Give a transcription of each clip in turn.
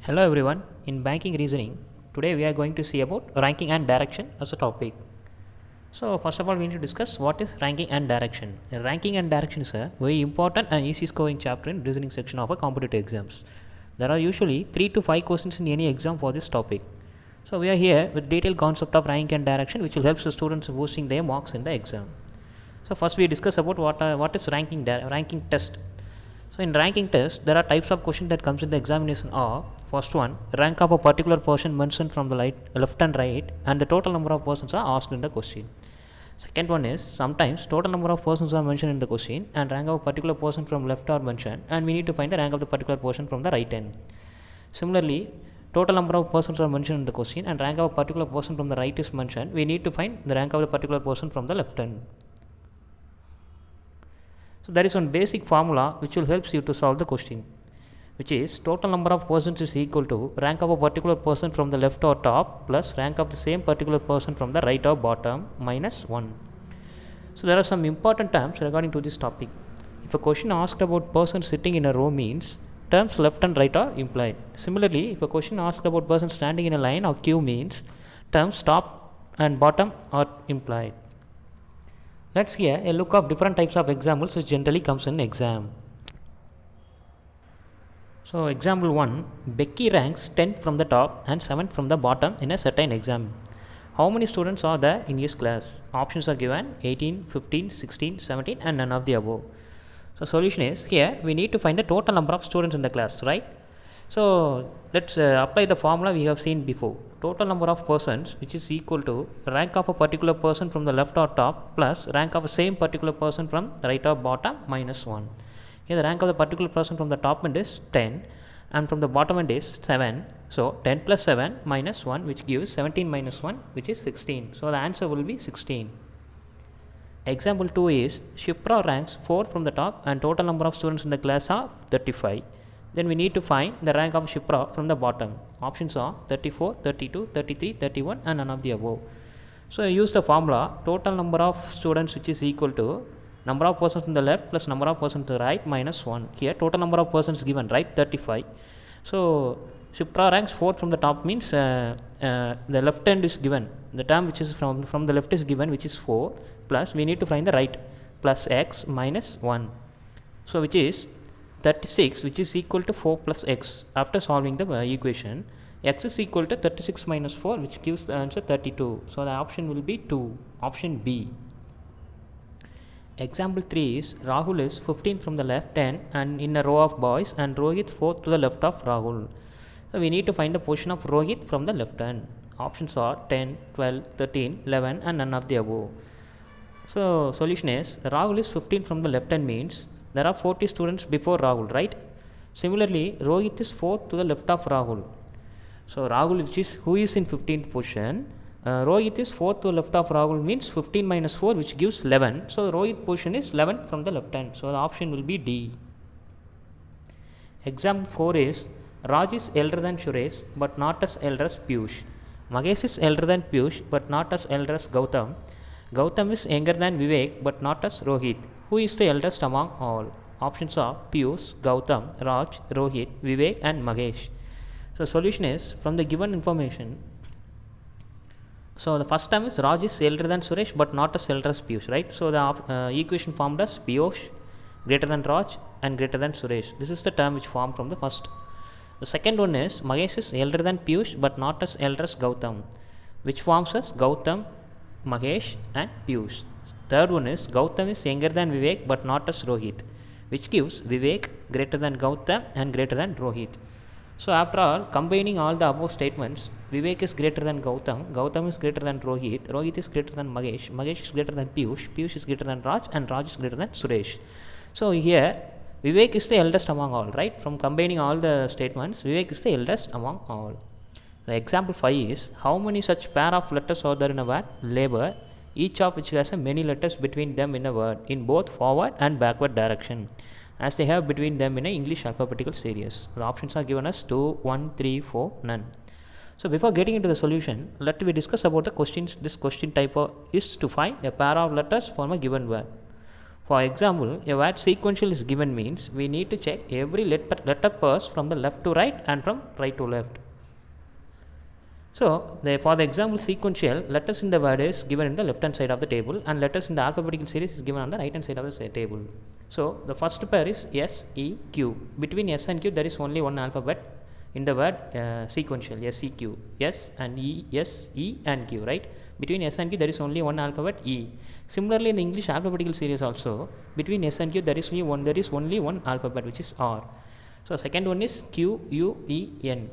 Hello everyone. In banking reasoning, today we are going to see about ranking and direction as a topic. So first of all, we need to discuss what is ranking and direction. Ranking and direction is a very important and easy scoring chapter in reasoning section of a competitive exams. There are usually 3 to 5 questions in any exam for this topic. So we are here with detailed concept of rank and direction, which will help the students boosting their marks in the exam. So first we discuss about what is ranking test. So in ranking test, there are types of questions that comes in the examination are first one, rank of a particular person mentioned from the left and right, and the total number of persons are asked in the question. Second one is sometimes total number of persons are mentioned in the question and rank of a particular person from left are mentioned, and we need to find the rank of the particular person from the right end. Similarly, total number of persons are mentioned in the question and rank of a particular person from the right is mentioned. We need to find the rank of the particular person from the left end. So there is one basic formula which will help you to solve the question, which is total number of persons is equal to rank of a particular person from the left or top plus rank of the same particular person from the right or bottom minus 1. So there are some important terms regarding to this topic. If a question asked about persons sitting in a row means terms left and right are implied. Similarly, if a question asked about persons standing in a line or queue means terms top and bottom are implied. Let's hear a look of different types of examples which generally comes in exam. So example 1, Becky ranks 10th from the top and 7th from the bottom in a certain exam. How many students are there in his class? Options are given 18, 15, 16, 17 and none of the above. So solution is here we need to find the total number of students in the class, right? So let's apply the formula we have seen before. Total number of persons which is equal to rank of a particular person from the left or top plus rank of the same particular person from the right or bottom minus 1. Here the rank of the particular person from the top end is 10 and from the bottom end is 7. So 10 plus 7 minus 1 which gives 17 minus 1 which is 16. So the answer will be 16. Example 2 is Shipra ranks 4 from the top and total number of students in the class are 35. Then we need to find the rank of Shipra from the bottom. Options are 34, 32, 33, 31 and none of the above. So use the formula total number of students which is equal to number of persons on the left plus number of persons to the right minus 1. Here total number of persons given, right, 35. So Shipra ranks 4 from the top means the left end is given. The term which is from the left is given which is 4 plus we need to find the right plus x minus 1. So which is 36 which is equal to 4 plus x. After solving the equation, x is equal to 36 minus 4 which gives the answer 32. So the option will be 2, option B. Example 3 is Rahul is 15 from the left end and in a row of boys and Rohit 4th to the left of Rahul. So we need to find the position of Rohit from the left end. Options are 10, 12, 13, 11 and none of the above. So solution is Rahul is 15 from the left end means there are 40 students before Rahul, right? Similarly, Rohit is 4th to the left of Rahul. So Rahul which is who is in 15th position, Rohit is 4th to the left of Rahul means 15 minus 4 which gives 11. So Rohit position is 11 from the left hand. So the option will be D. Example 4 is Raj is elder than Suresh but not as elder as Piyush. Mahesh is elder than Piyush but not as elder as Gautam. Gautam is younger than Vivek but not as Rohit. Who is the eldest among all? Options are Piyush, Gautam, Raj, Rohit, Vivek and Mahesh. So solution is from the given information. So the first term is Raj is elder than Suresh but not as elder as Piyush, right? So the equation formed as Piyush greater than Raj and greater than Suresh. This is the term which formed from the first. The second one is Mahesh is elder than Piyush but not as elder as Gautam, which forms as Gautam, Mahesh and Piyush. Third one is Gautam is younger than Vivek but not as Rohit, which gives Vivek greater than Gautam and greater than Rohit. So after all, combining all the above statements, Vivek is greater than Gautam, Gautam is greater than Rohit, Rohit is greater than Mahesh, Mahesh is greater than Piyush, Piyush is greater than Raj and Raj is greater than Suresh. So here Vivek is the eldest among all, right? From combining all the statements, Vivek is the eldest among all. The example 5 is how many such pair of letters are there in a word labor, each of which has many letters between them in a word in both forward and backward direction, as they have between them in a English alphabetical series. The options are given as 2, 1, 3, 4, none. So before getting into the solution, let me discuss about the questions. This question type is to find a pair of letters from a given word. For example, a word sequential is given means we need to check every letter pairs from the left to right and from right to left. So, for the example sequential, letters in the word is given in the left hand side of the table and letters in the alphabetical series is given on the right hand side of the table. So, the first pair is S, E, Q. Between S and Q there is only one alphabet in the word sequential, S, E, Q. S and E, S, E and Q, right? Between S and Q there is only one alphabet, E. Similarly, in the English alphabetical series also, between S and Q there is only one alphabet, which is R. So, second one is Q, U, E, N.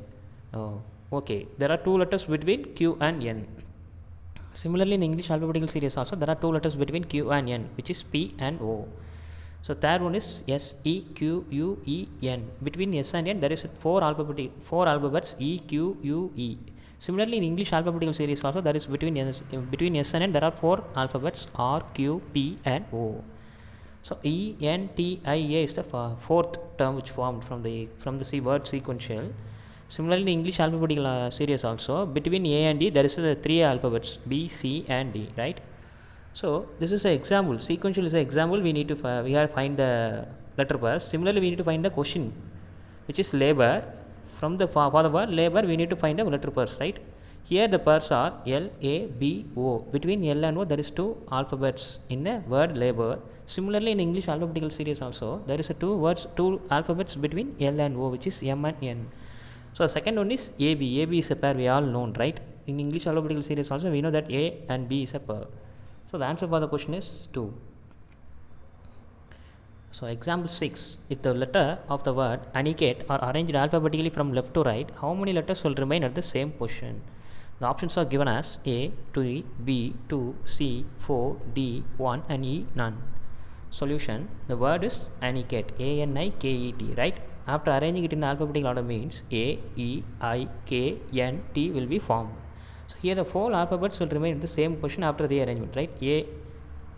Okay, there are two letters between Q and N. Similarly, in English alphabetical series also, there are two letters between Q and N, which is P and O. So, third one is S, E, Q, U, E, N. Between S and N, there is four alphabets E, Q, U, E. Similarly, in English alphabetical series also, there is between S and N, there are four alphabets R, Q, P and O. So, E, N, T, I, A is the fourth term which formed from the word sequential. Similarly, in English alphabetical series also, between A and D there is three alphabets B, C and D, right? So, this is an example. Sequential is an example. We need to find the letter pairs. Similarly, we need to find the question, which is labor. From the for the word labor, we need to find the letter pairs, right? Here the pairs are L, A, B, O. Between L and O there is two alphabets in the word labor. Similarly, in English alphabetical series also, there is two alphabets between L and O, which is M and N. So, the second one is AB. AB is a pair we all known, right? In English alphabetical series also, we know that A and B is a pair. So, the answer for the question is 2. So, example 6. If the letter of the word Aniket are arranged alphabetically from left to right, how many letters will remain at the same position? The options are given as A, 2, B, 2, C, 4, D, 1 and E, none. Solution. The word is Aniket, A-N-I-K-E-T, right? After arranging it in alphabetical order means A, E, I, K, N, T will be formed. So, here the four alphabets will remain in the same position after rearrangement, right? A,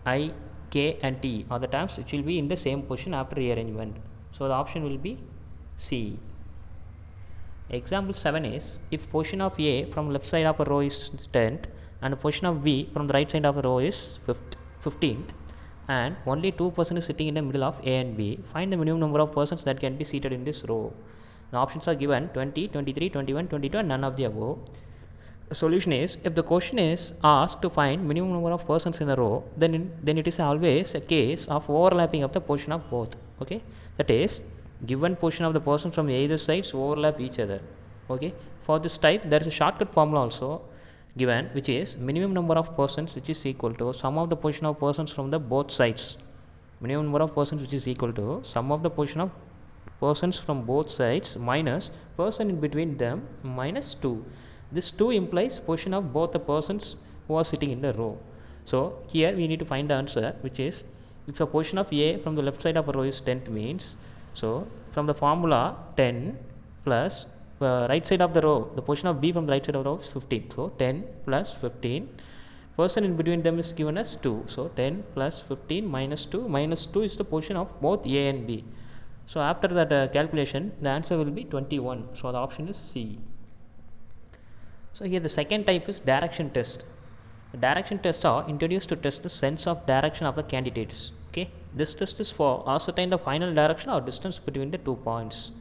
I, K and T are the terms which will be in the same position after rearrangement. So, the option will be C. Example 7 is, if position of A from left side of a row is 10th and the position of B from the right side of a row is 15th, and only 2 persons is sitting in the middle of A and B, find the minimum number of persons that can be seated in this row. The options are given 20, 23, 21, 22 and none of the above. The solution is, if the question is asked to find minimum number of persons in a row, then it is always a case of overlapping of the position of both. Okay, that is, given position of the persons from either sides overlap each other. Okay, for this type there is a shortcut formula also given, which is minimum number of persons which is equal to sum of the position of persons from the both sides. Minimum number of persons which is equal to sum of the position of persons from both sides minus person in between them minus 2. This 2 implies position of both the persons who are sitting in the row. So, here we need to find the answer, which is, if the position of A from the left side of a row is 10th means, so from the formula 10 plus right side of the row, the position of B from the right side of the row is 15. So, 10 plus 15. Person in between them is given as 2. So, 10 plus 15 minus 2. Minus 2 is the position of both A and B. So, after that calculation, the answer will be 21. So, the option is C. So, here the second type is direction test. The direction tests are introduced to test the sense of direction of the candidates. Okay, this test is for ascertain the final direction or distance between the 2 points.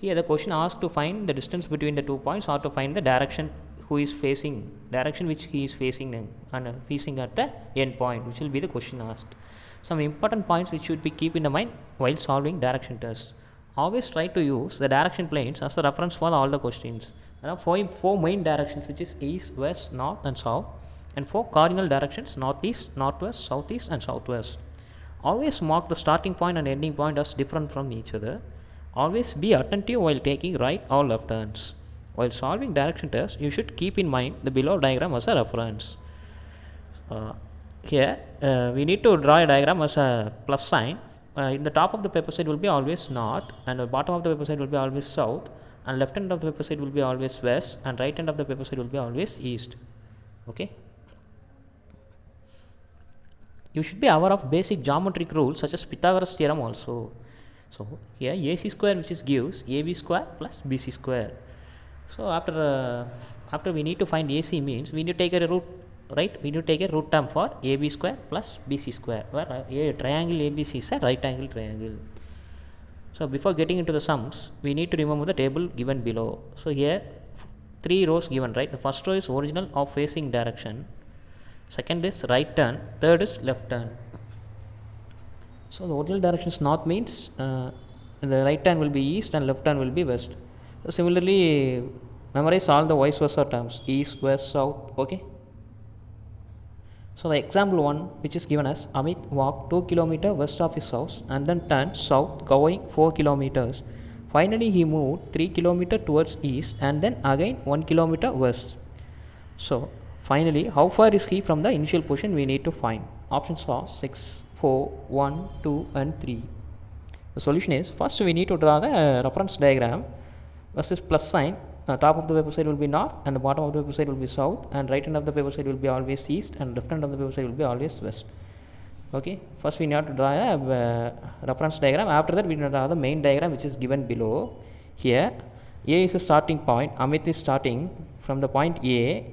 Here the question asks to find the distance between the 2 points or to find the direction which he is facing and facing at the end point, which will be the question asked. Some important points which should be keep in the mind while solving direction tests. Always try to use the direction planes as the reference for all the questions. There are four main directions, which is east, west, north and south, and 4 cardinal directions: northeast, northwest, southeast and southwest. Always mark the starting point and ending point as different from each other. Always be attentive while taking right or left turns. While solving direction tests, you should keep in mind the below diagram as a reference. Here we need to draw a diagram as a plus sign. In the top of the paper side will be always north, and the bottom of the paper side will be always south, and left hand of the paper side will be always west, and right hand of the paper side will be always east. Okay. You should be aware of basic geometric rules such as Pythagoras theorem also. So, here AC square, which is gives AB square plus BC square. So, after we need to find AC means we need to take a root right? We need to take a root term for AB square plus BC square, where a triangle ABC is a right angle triangle. So before getting into the sums, we need to remember the table given below. So here 3 rows given, right? The first row is original of facing direction, second is right turn, third is left turn. So the original direction is north, means the right turn will be east and left turn will be west. So similarly, memorize all the vice versa terms, east, west, south. Okay. So the example 1, which is given as Amit walked 2 km west of his house and then turned south going 4 km. Finally he moved 3 km towards east and then again 1 km west. So finally, how far is he from the initial position we need to find? Options are 6, 4, 1, 2 and 3. The solution is, first we need to draw the reference diagram. First is plus sign. Top of the paper side will be north and the bottom of the paper side will be south, and right hand of the paper side will be always east and left hand of the paper side will be always west. Okay, first we need to draw a reference diagram. After that we need to draw the main diagram, which is given below. Here A is a starting point. Amit is starting from the point A.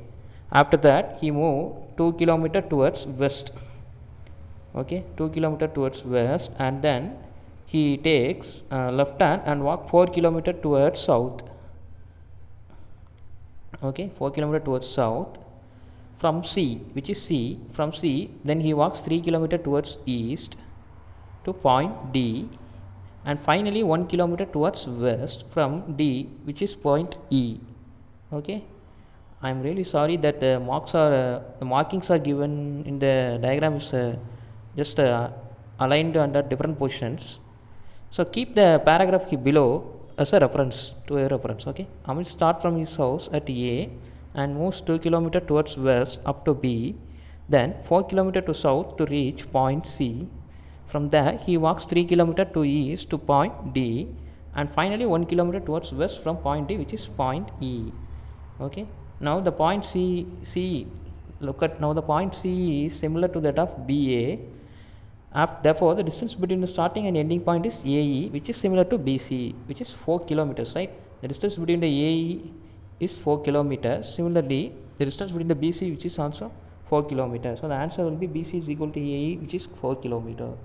After that he moved 2 km towards west. Okay, 2 km towards west, and then he takes left hand and walk 4 km towards south. Okay, 4 km towards south from C, which is C. From C, then he walks 3 km towards east to point D, and finally 1 km towards west from D, which is point E. Okay, I am really sorry that the markings are given in the diagrams just aligned under different positions. So keep the paragraph below as a reference, to a reference. Okay, I will start from his house at A and moves 2 km towards west up to B, then 4 km to south to reach point C. From there he walks 3 km to east to point D, and finally 1 km towards west from point D, which is point E. Okay, now the point C, look at now the point C is similar to that of BA. Therefore, the distance between the starting and ending point is AE, which is similar to BC, which is 4 kilometers, right? The distance between the AE is 4 kilometers. Similarly, the distance between the BC, which is also 4 kilometers. So the answer will be BC is equal to AE, which is 4 kilometers.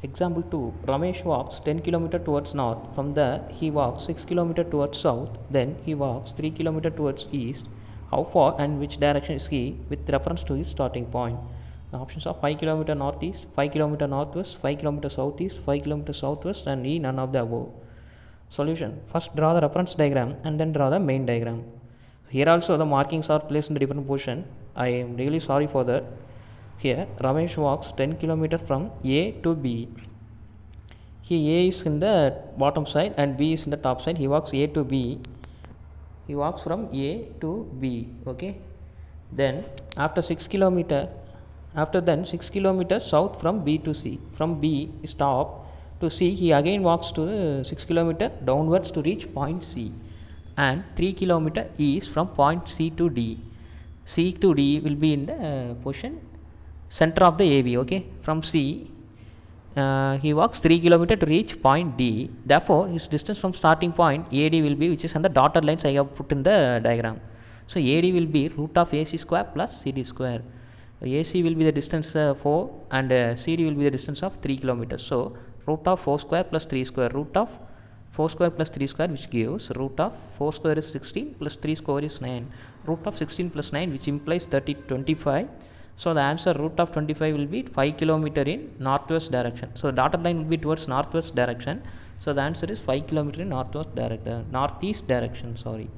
Example 2. Ramesh walks 10 km towards north. From there, he walks 6 km towards south. Then he walks 3 km towards east. How far and which direction is he with reference to his starting point? The options are 5 km northeast, 5 km northwest, 5 km southeast, 5 km southwest, and E, none of the above. Solution. First draw the reference diagram and then draw the main diagram. Here also the markings are placed in the different position. I am really sorry for that. Here Ramesh walks 10 km from A to B. Here A is in the bottom side and B is in the top side. He walks A to B. He walks from A to B. Okay, then after 6 km, after then 6 km south from B to C. From B stop to C, he again walks to 6 km downwards to reach point C, and 3 km east from point C to D. C to D will be in the position center of the AB. Okay, from C he walks 3 km to reach point D. Therefore, his distance from starting point AD will be, which is on the dotted lines I have put in the diagram. So AD will be root of AC square plus CD square. AC will be the distance 4 and CD will be the distance of 3 km. So root of 4 square plus 3 square, root of 4 square plus 3 square, which gives root of 4 square is 16 plus 3 square is 9. Root of 16 plus 9, which implies 25. So the answer root of 25 will be 5 km in northwest direction. So the dotted line will be towards northwest direction. So the answer is 5 km in northeast direction. Sorry.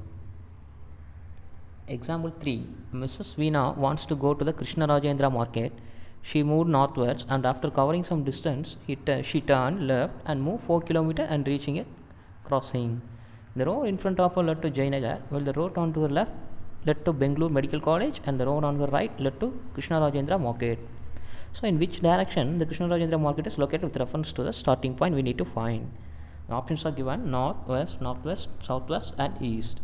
Example 3. Mrs. Veena wants to go to the Krishna Rajendra market. She moved northwards, and after covering some distance, she turned left and moved 4 km and reaching a crossing. The road in front of her led to Jayanagar, while the road on to her left led to Bengaluru Medical College, and the road on her right led to Krishna Rajendra market. So in which direction the Krishna Rajendra market is located with reference to the starting point we need to find? The options are given: north, west, northwest, southwest and east.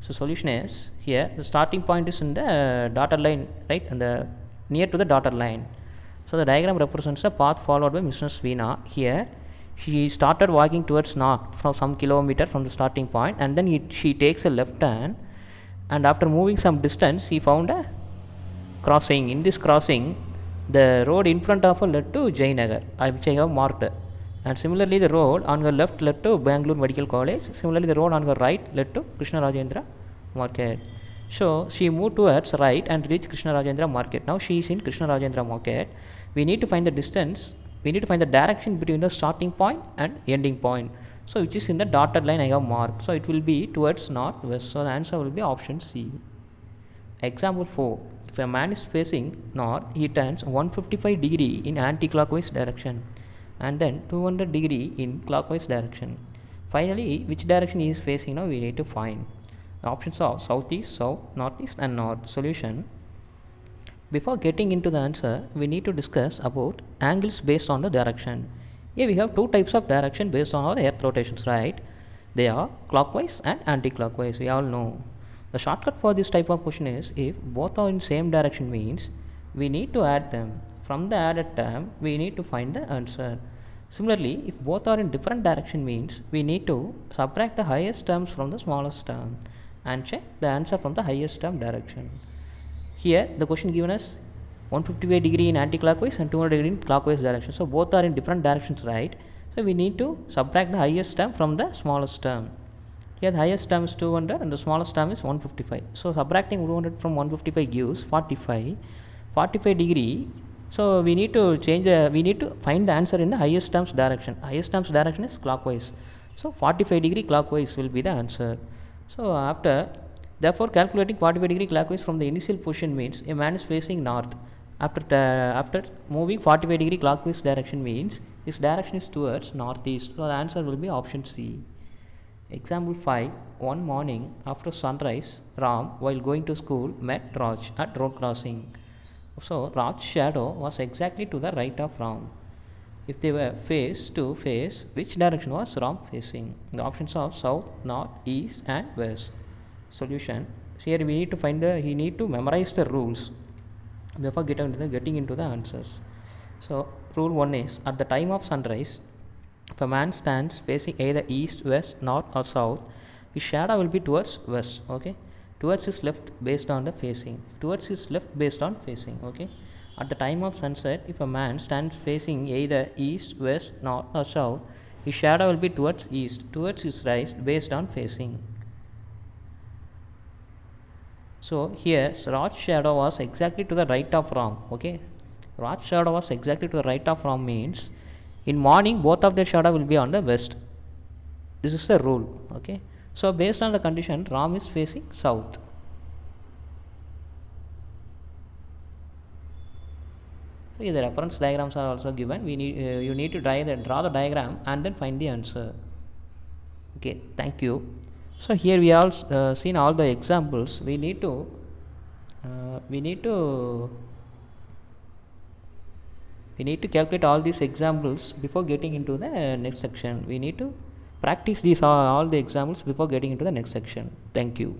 So solution is, here the starting point is in the dotted line, right, and the near to the dotted line. So the diagram represents a path followed by Mrs. Veena. Here She started walking towards north from some kilometer from the starting point, and then she takes a left turn, and after moving some distance he found a crossing. In this crossing, the road in front of her led to Jayanagar, which I have marked, and similarly the road on her left led to Bangalore Medical College. Similarly the road on her right led to Krishna Rajendra Market. So she moved towards right and reached Krishna Rajendra Market. Now she is in Krishna Rajendra Market. We need to find the distance. We need to find the direction between the starting point and ending point. So which is in the dotted line I have marked. So it will be towards northwest. So the answer will be option C. Example 4. If a man is facing north, he turns 155 degree in anti-clockwise direction and then 200 degree in clockwise direction. Finally, which direction he is facing now we need to find. The options are southeast, south, northeast and north. Solution. Before getting into the answer, we need to discuss about angles based on the direction. Here we have two types of direction based on our earth rotations, right? They are clockwise and anti-clockwise. We all know. The shortcut for this type of question is, if both are in same direction means we need to add them. From the added term, we need to find the answer. Similarly, if both are in different direction means we need to subtract the highest terms from the smallest term and check the answer from the highest term direction. Here the question given us 155 degree in anti-clockwise and 200 degree in clockwise direction. So both are in different directions, right? So we need to subtract the highest term from the smallest term. Here the highest term is 200 and the smallest term is 155. So subtracting 200 from 155 gives 45. 45 degree. So we need to find the answer in the highest terms direction. Highest terms direction is clockwise. So 45 degree clockwise will be the answer. So therefore calculating 45 degree clockwise from the initial position means a man is facing north. After moving 45 degree clockwise direction means his direction is towards northeast. So the answer will be option C. Example 5. One morning after sunrise, Ram, while going to school, met Raj at road crossing. So Raj's shadow was exactly to the right of Ram. If they were face to face, which direction was Ram facing? The options are south, north, east and west. Solution. Here we need to memorize the rules before getting into the answers. So rule 1 is, at the time of sunrise, if a man stands facing either east, west, north or south, his shadow will be towards west, okay? Towards his left based on the facing. Towards his left based on facing, okay? At the time of sunset, if a man stands facing either east, west, north or south, his shadow will be towards east, towards his right based on facing. So here Raj's shadow was exactly to the right of Ram, okay? Raj's shadow was exactly to the right of Ram means in morning both of their shadow will be on the west. This is the rule, okay? So based on the condition, Ram is facing south. So the reference diagrams are also given. You need to draw the diagram and then find the answer. Okay, thank you. So here we have seen all the examples. We need to calculate all these examples before getting into the next section. We need to practice all the examples before getting into the next section. Thank you.